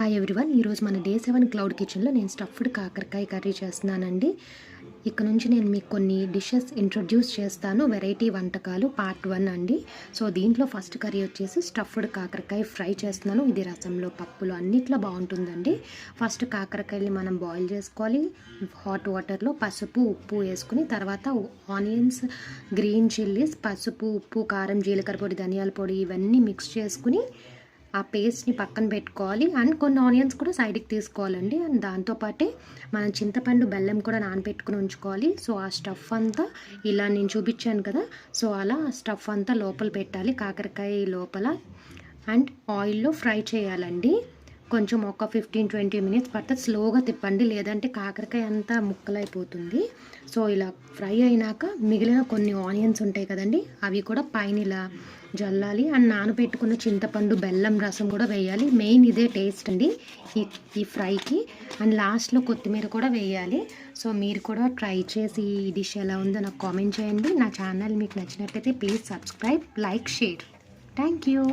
Hi everyone. ఈరోజు మన day 7 cloud కిచెన్లో నేను స్టఫ్డ్ కాకరకాయ కర్రీ చేస్తున్నానండి. ఇక్కడ నుంచి నేను మీకు కొన్ని డిషెస్ ఇంట్రొడ్యూస్ చేస్తాను, వెరైటీ వంటకాలు పార్ట్ 1 అండి. సో దీంట్లో ఫస్ట్ కర్రీ వచ్చేసి స్టఫ్డ్ కాకరకాయ ఫ్రై చేస్తున్నాను. ఇది రసంలో, పప్పులో అన్నిట్లో బాగుంటుందండి. ఫస్ట్ కాకరకాయని మనం బాయిల్ చేసుకోవాలి. హాట్ వాటర్లో పసుపు, ఉప్పు వేసుకుని తర్వాత ఆనియన్స్, గ్రీన్ చిల్లీస్, పసుపు, ఉప్పు, కారం, జీలకర్ర పొడి, ధనియాల పొడి ఇవన్నీ మిక్స్ చేసుకుని ఆ పేస్ట్ని పక్కన పెట్టుకోవాలి. అండ్ కొన్ని ఆనియన్స్ కూడా సైడ్కి తీసుకోవాలండి. అండ్ దాంతోపాటే మనం చింతపండు, బెల్లం కూడా నానబెట్టుకుని ఉంచుకోవాలి. సో ఆ స్టఫ్ అంతా ఇలా నేను చూపించాను కదా, సో అలా ఆ స్టఫ్ అంతా లోపల పెట్టాలి, కాకరకాయ లోపల. అండ్ ఆయిల్లో ఫ్రై చేయాలండి. కొంచెం ఒక 15-20 మినిట్స్ పడుతుంది. స్లోగా తిప్పండి, లేదంటే కాకరకాయ అంతా ముక్కలైపోతుంది. సో ఇలా ఫ్రై అయినాక మిగిలిన కొన్ని ఆనియన్స్ ఉంటాయి కదండి, అవి కూడా పైన ఇలా జల్లాలి. అండ్ నానబెట్టుకున్న చింతపండు, బెల్లం రసం కూడా వేయాలి. మెయిన్ ఇదే టేస్ట్ అండి ఈ ఫ్రైకి. అండ్ లాస్ట్లో కొత్తిమీర కూడా వేయాలి. సో మీరు కూడా ట్రై చేసి ఈ డిష్ ఎలా ఉందో నాకు కామెంట్ చేయండి. నా ఛానల్ మీకు నచ్చినట్లయితే please subscribe, like, share. Thank you.